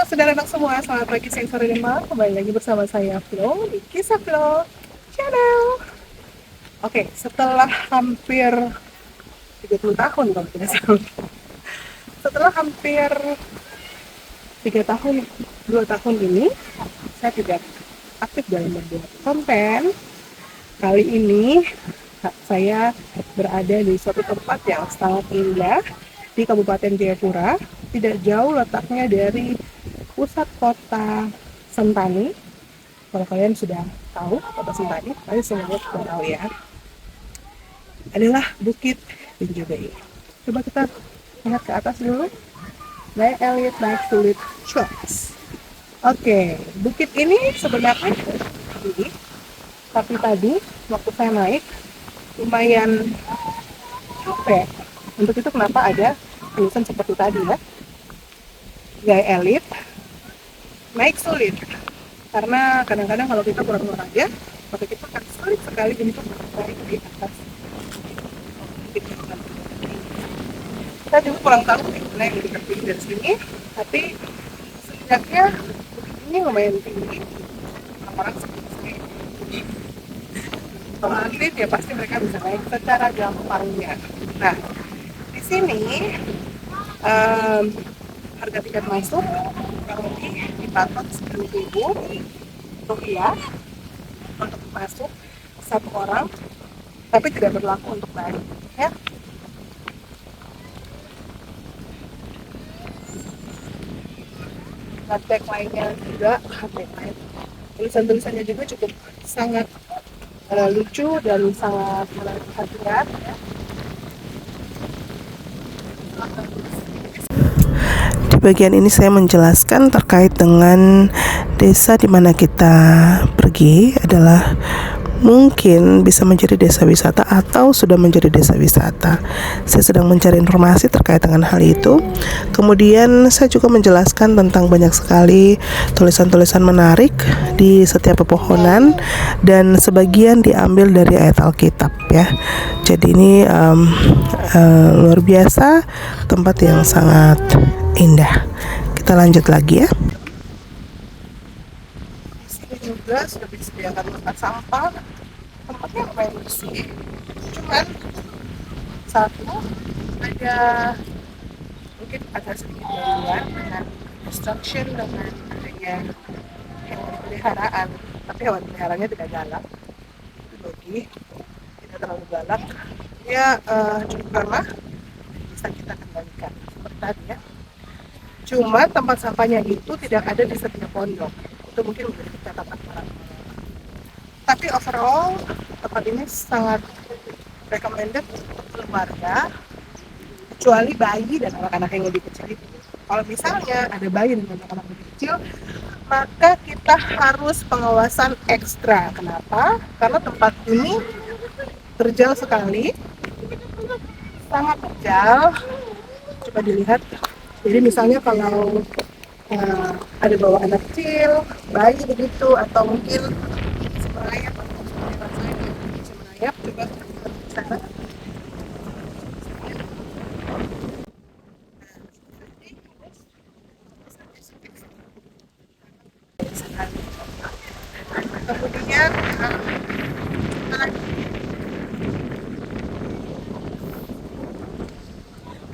saudara anak semua, selamat pagi, siang, sore, dan malam. Kembali lagi bersama saya, Flo, di Kisah Flo Channel. Oke, setelah hampir 30 tahun, kalau tidak salah. Setelah hampir 3 tahun, 2 tahun ini, saya tidak aktif dalam membuat konten. Kali ini, saya berada di suatu tempat yang sangat indah di Kabupaten Jayapura, tidak jauh letaknya dari pusat kota Sentani. Kalau kalian sudah tahu kota Sentani, pasti semuanya sudah tahu ya, adalah Bukit Benjubei. Coba kita lihat ke atas dulu. Naik Elliot, naik sulit Trails. Oke, bukit ini sebenarnya tinggi, tapi tadi waktu saya naik lumayan capek. Untuk itu kenapa ada tulisan seperti tadi ya, Gaya Elit, naik sulit. Karena kadang-kadang kalau kita kurang olahraga, maka kita akan sulit sekali untuk naik di atas. Kita juga kurang tahu mana yang lebih tertinggi dari sini, tapi setidaknya bukit ini lumayan tinggi. Orang-orang seperti saya, kalau atlet ya pasti mereka bisa naik secara gampangnya. Nah, di sini harga tiket masuk kurang lebih dipatok 10.000 rupiah untuk masuk satu orang, tapi tidak berlaku untuk naik ya. Tag lainnya juga, tulisan-tulisannya juga cukup sangat lucu dan sangat menarik perhatian ya. Di bagian ini saya menjelaskan terkait dengan desa di mana kita pergi adalah mungkin bisa menjadi desa wisata atau sudah menjadi desa wisata. Saya sedang mencari informasi terkait dengan hal itu. Kemudian saya juga menjelaskan tentang banyak sekali tulisan-tulisan menarik di setiap pepohonan dan sebagian diambil dari ayat Alkitab ya. Jadi ini luar biasa, tempat yang sangat indah. Kita lanjut lagi ya. Di sini juga sudah disediakan tempat sampah, tempatnya lumayan bersih. Cuman satu, ada mungkin agak sedikit gangguan dengan construction, dengan adanya hewan peliharaan, tapi hewan peliharaannya tidak galak, itu bagi tidak terlalu galak ya, cukup ramah, bisa kita kembalikan seperti tadi ya. Cuma tempat sampahnya itu tidak ada di setiap pondok, itu mungkin menjadi catatan orang. Tapi overall tempat ini sangat recommended untuk keluarga, kecuali bayi dan anak-anak yang lebih kecil itu. Kalau misalnya ada bayi dan anak-anak lebih kecil, maka kita harus pengawasan ekstra. Kenapa? Karena tempat ini terjal sekali, sangat terjal. Coba dilihat. Jadi misalnya kalau ada bawa anak kecil, bayi begitu, atau mungkin si merayap atau saya bisa merayap, coba di sana. Kemudian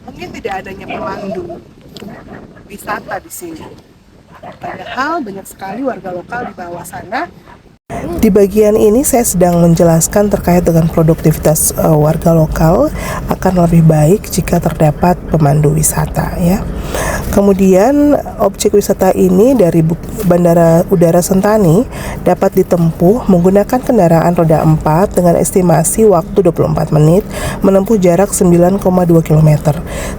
mungkin tidak adanya pemandu wisata di sini. Padahal banyak sekali warga lokal di bawah sana. Di bagian ini saya sedang menjelaskan terkait dengan produktivitas warga lokal akan lebih baik jika terdapat pemandu wisata ya. Kemudian objek wisata ini dari Bandara Udara Sentani dapat ditempuh menggunakan kendaraan roda 4 dengan estimasi waktu 24 menit menempuh jarak 9,2 km.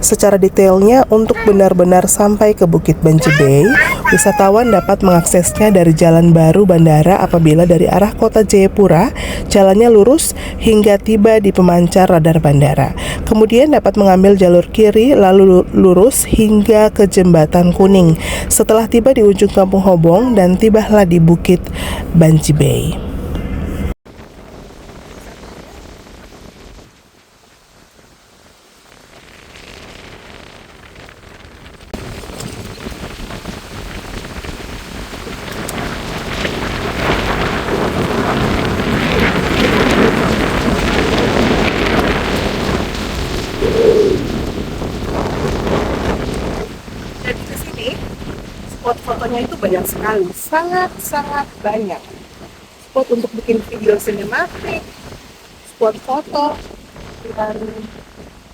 Secara detailnya, untuk benar-benar sampai ke Bukit Benjubei, wisatawan dapat mengaksesnya dari Jalan Baru Bandara apabila dari arah kota Jayapura, jalannya lurus hingga tiba di pemancar radar bandara. Kemudian dapat mengambil jalur kiri lalu lurus hingga ke Jembatan Kuning. Setelah tiba di ujung Kampung Hobong dan tibahlah di Bukit Benjubei. spot fotonya itu banyak sekali, sangat banyak. Spot untuk bikin video sinematik, spot foto, dan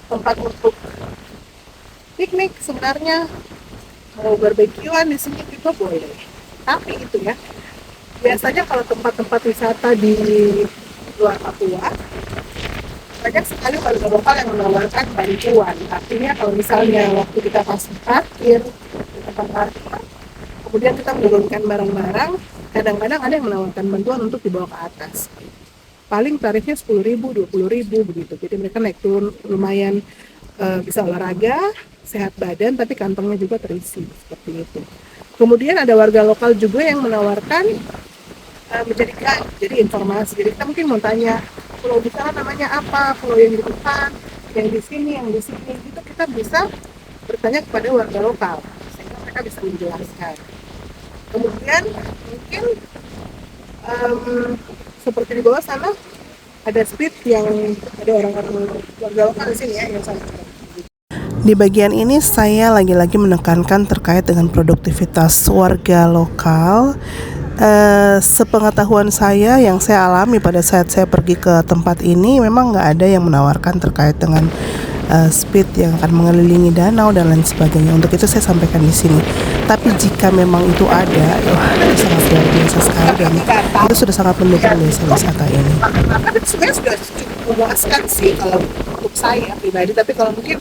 tempat untuk piknik sebenarnya, mau barbekyuan di sini juga boleh. Tapi itu ya, biasanya kalau tempat-tempat wisata di luar Papua banyak sekali warga lokal yang menawarkan bantuan. Artinya kalau misalnya waktu kita pas parkir di tempat parkir, kemudian kita menurunkan barang-barang, kadang-kadang ada yang menawarkan bantuan untuk dibawa ke atas. Paling tarifnya 10.000, 20.000 begitu. Jadi mereka naik turun lumayan, bisa olahraga, sehat badan, tapi kantongnya juga terisi seperti itu. Kemudian ada warga lokal juga yang menawarkan menjadi guide, jadi informasi. Jadi kita mungkin mau tanya pulau di sana namanya apa, pulau yang di depan, yang di sini, itu kita bisa bertanya kepada warga lokal sehingga mereka bisa menjelaskan. Kemudian mungkin seperti di bawah sana ada speed yang ada orang-orang warga lokal di sini ya yang sangat. Di bagian ini saya lagi-lagi menekankan terkait dengan produktivitas warga lokal. Sepengetahuan saya yang saya alami pada saat saya pergi ke tempat ini, memang nggak ada yang menawarkan terkait dengan speed yang akan mengelilingi danau dan lain sebagainya. Untuk itu saya sampaikan di sini. Tapi jika memang itu ada, wah, itu sangat luar biasa sekali dan itu sudah sangat mendukung desa wisata ini. Tapi sebenarnya sudah cukup memuaskan sih kalau untuk saya pribadi. Tapi kalau mungkin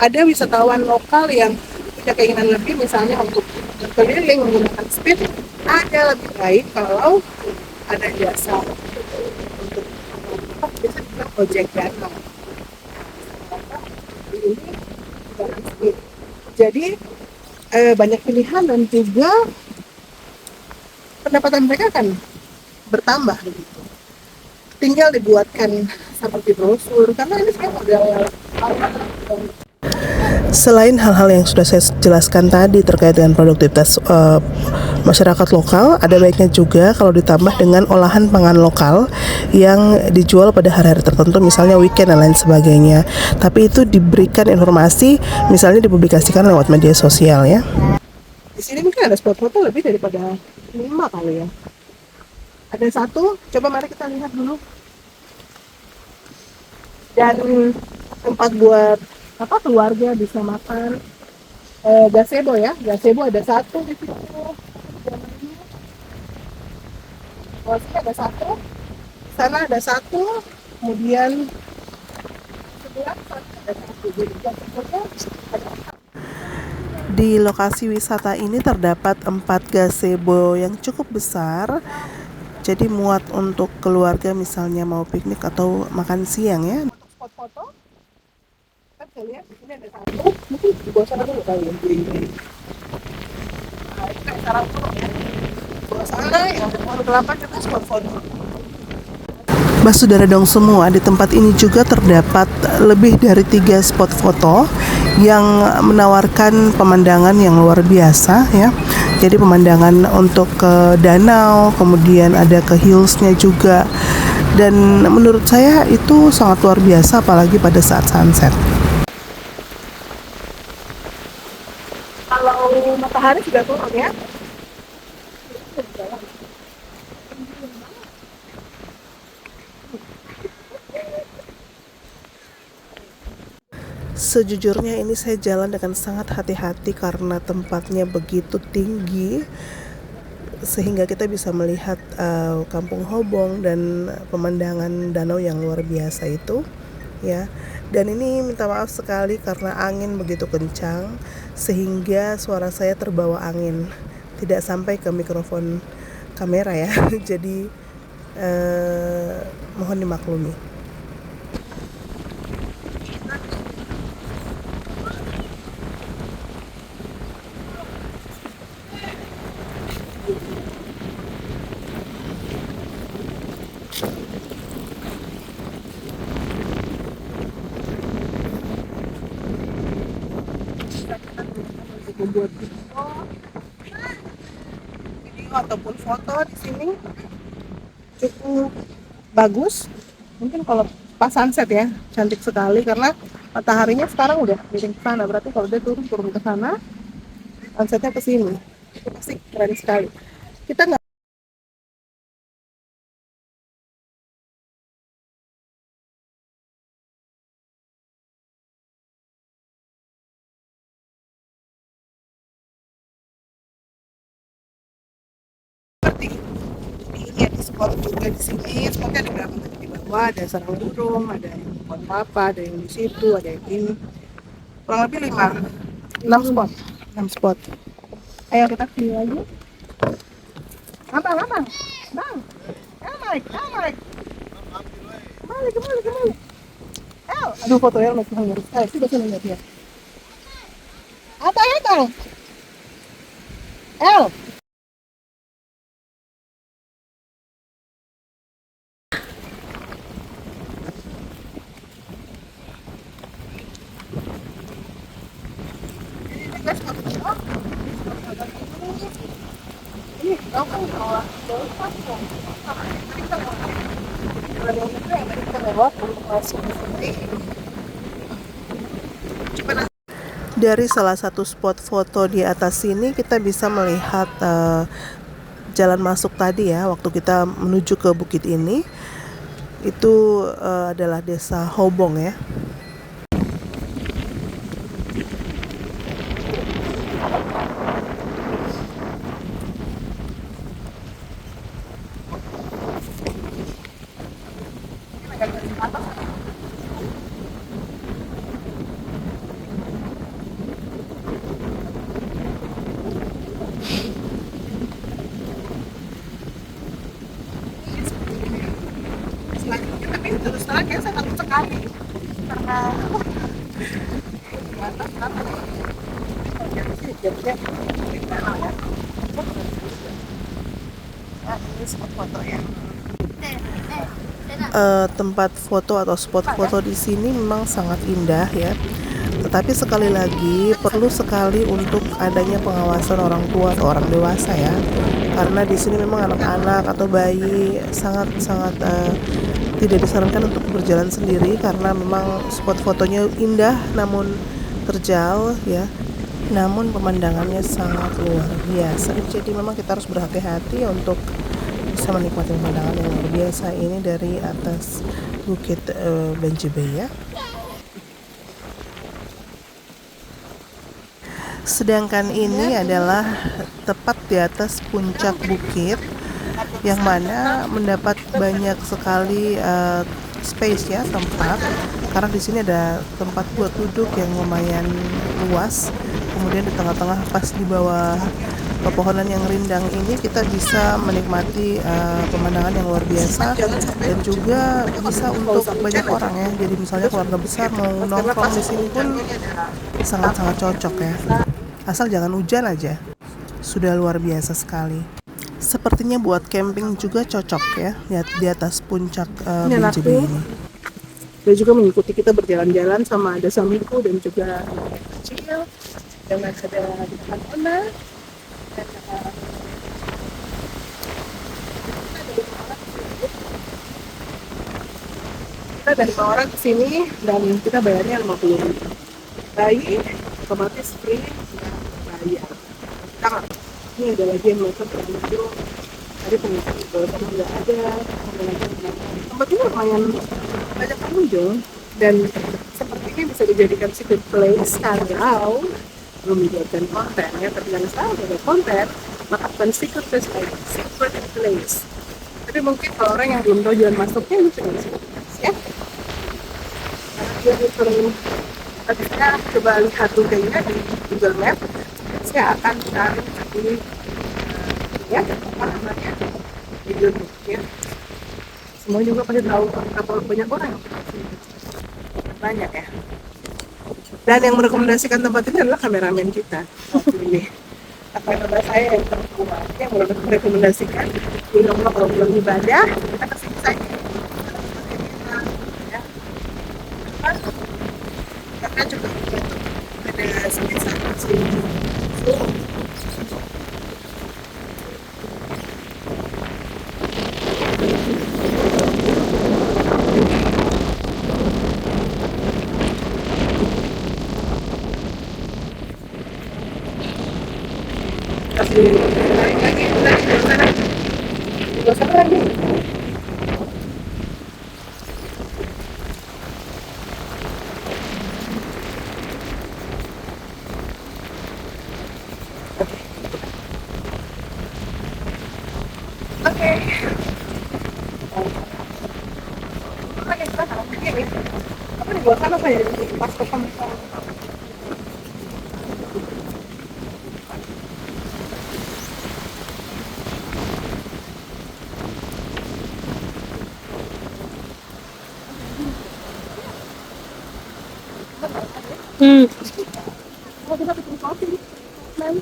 ada wisatawan lokal yang punya keinginan lebih, misalnya untuk berkeliling menggunakan speed, ada lebih baik kalau ada jasa untuk bisa juga ojek danau. Ini dengan speed. Jadi banyak pilihan dan juga pendapatan mereka akan bertambah begitu. Tinggal dibuatkan seperti brosur karena ini sebenarnya model Selain hal-hal yang sudah saya jelaskan tadi terkait dengan produktivitas masyarakat lokal, ada baiknya juga kalau ditambah dengan olahan pangan lokal yang dijual pada hari-hari tertentu, misalnya weekend dan lain sebagainya. Tapi itu diberikan informasi, misalnya dipublikasikan lewat media sosial ya. di sini mungkin ada spot foto lebih daripada 5 kali ya. Ada satu, coba mari kita lihat dulu. Dan tempat buat apa keluarga bisa makan, gazebo ya, gazebo ada satu di situ. Oh, sini ada satu, sana ada satu, kemudian sebelah sana ada satu. Jadi gazebo-nya ada empat. Di lokasi wisata ini terdapat 4 gazebo yang cukup besar. Jadi muat untuk keluarga misalnya mau piknik atau makan siang ya. Untuk spot foto, kita bisa lihat di sini ada satu, mungkin di bawah sana dulu kali ya. Nah, itu kayak sarang burung ya. Di bawah sana yang pohon kelapa kita spot foto. Basudara dong semua, di tempat ini juga terdapat lebih dari 3 spot foto yang menawarkan pemandangan yang luar biasa ya. Jadi pemandangan untuk ke danau, kemudian ada ke hillsnya juga. Dan menurut saya itu sangat luar biasa apalagi pada saat sunset. Kalau matahari sudah turun ya. Sejujurnya ini saya jalan dengan sangat hati-hati karena tempatnya begitu tinggi sehingga kita bisa melihat Kampung Hobong dan pemandangan danau yang luar biasa itu ya. Dan ini minta maaf sekali karena angin begitu kencang sehingga suara saya terbawa angin, tidak sampai ke mikrofon kamera ya. Jadi mohon dimaklumi. Membuat video ataupun foto di sini cukup bagus. Mungkin kalau pas sunset ya cantik sekali karena mataharinya sekarang udah miring ke sana, berarti kalau dia turun ke sana sunsetnya ke sini. itu pasti keren sekali. Kita nggak seperti ini ada spot juga di sini. Spotnya ada berapa tadi di bawah? Ada sarang burung, ada yang pohon papa, ada yang di situ, ada yang ini. Kurang lebih 6 spot. 6 spot. Ayo kita pilih lagi. Abang, abang, bang. Malik, Malik. Kembali, kembali, kembali. Aduh fotonya masih ngurus. Sudah sini lihat dia. Apa ya bang? El. Ini kamu bawa kita lewat untuk masuk ke sini. Dari salah satu spot foto di atas sini kita bisa melihat jalan masuk tadi ya, waktu kita menuju ke bukit ini. Itu adalah desa Hobong ya. Selanjutnya tapi terus terang ya saya takut sekali karena di atas apa nih? Jadinya ya. Nah, ini spot foto ya. Tempat foto atau spot foto di sini memang sangat indah ya. Tetapi sekali lagi perlu sekali untuk adanya pengawasan orang tua atau orang dewasa ya. Karena di sini memang anak-anak atau bayi sangat-sangat tidak disarankan untuk berjalan sendiri karena memang spot fotonya indah namun terjal ya. Namun pemandangannya sangat luar biasa. Jadi memang kita harus berhati-hati untuk bisa menikmati pemandangan yang luar biasa ini dari atas Bukit Benjebe ya. Sedangkan ini adalah tepat di atas puncak bukit yang mana mendapat banyak sekali space ya, tempat, karena di sini ada tempat buat duduk yang lumayan luas. Kemudian di tengah-tengah pas di bawah pepohonan yang rindang ini kita bisa menikmati pemandangan yang luar biasa dan juga bisa untuk banyak orang ya. Jadi misalnya keluarga besar mau nongkrong di sini pun sangat-sangat cocok ya. Asal jangan hujan aja. Sudah luar biasa sekali. Sepertinya buat camping juga cocok ya, lihat di atas puncak Benjebe ini. Dia juga mengikuti kita berjalan-jalan sama ada suamiku dan juga anak kecil dan ada di depan Ona dan kita dari 5 orang kesini dan kita bayarnya 50.000. Bayi otomatis free nggak bayar. Kita nggak, ini ada lagi yang masuk pengunjung tadi pengunjung di bawah sana nggak ada lagi tempatnya lumayan banyak pengunjung dan sepertinya bisa dijadikan secret place kalau belum dibuatkan konten ya, tapi yang salah ada konten maka bukan secret place lagi, secret place. Tapi mungkin kalau orang yang belum tahu jalan masuknya itu cuma secret place ya, karena dia sering. Tapi saya coba lihat rutenya di Google Map, saya akan taruh di ya apa namanya di YouTube ya. Semua juga pasti tahu berapa banyak orang banyak ya. Dan yang merekomendasikan tempat ini adalah kameramen kita waktu ini. Kameramen saya yang perempuan yang merekomendasikan kalau belum ibadah kita kesini saja. Ya. Karena juga ada sebisa sini. Naik lagi, naik di sana. Di sana lagi. Oke. Oke, kita tahu ini. Apa di bawah sana saya pas ke sana. Oh, kita bikin kopi. Men.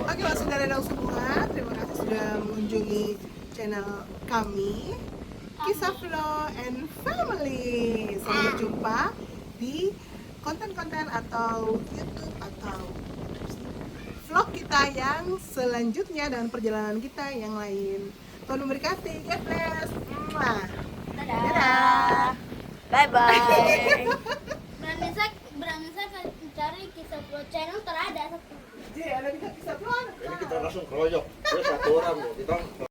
Oke, langsung dari Daus semua. Terima kasih sudah mengunjungi channel kami, Kisah Flo and Family. Sampai berjumpa di konten-konten atau YouTube atau vlog kita yang selanjutnya dan perjalanan kita yang lain. Tuhan memberkati. God bless. Mwah. Dadah. Bye bye. Beranisa cari Kisah Flo channel terada. Jadi ada Kisah Flo. Jadi kita langsung keroyok. Dia satu orang, kita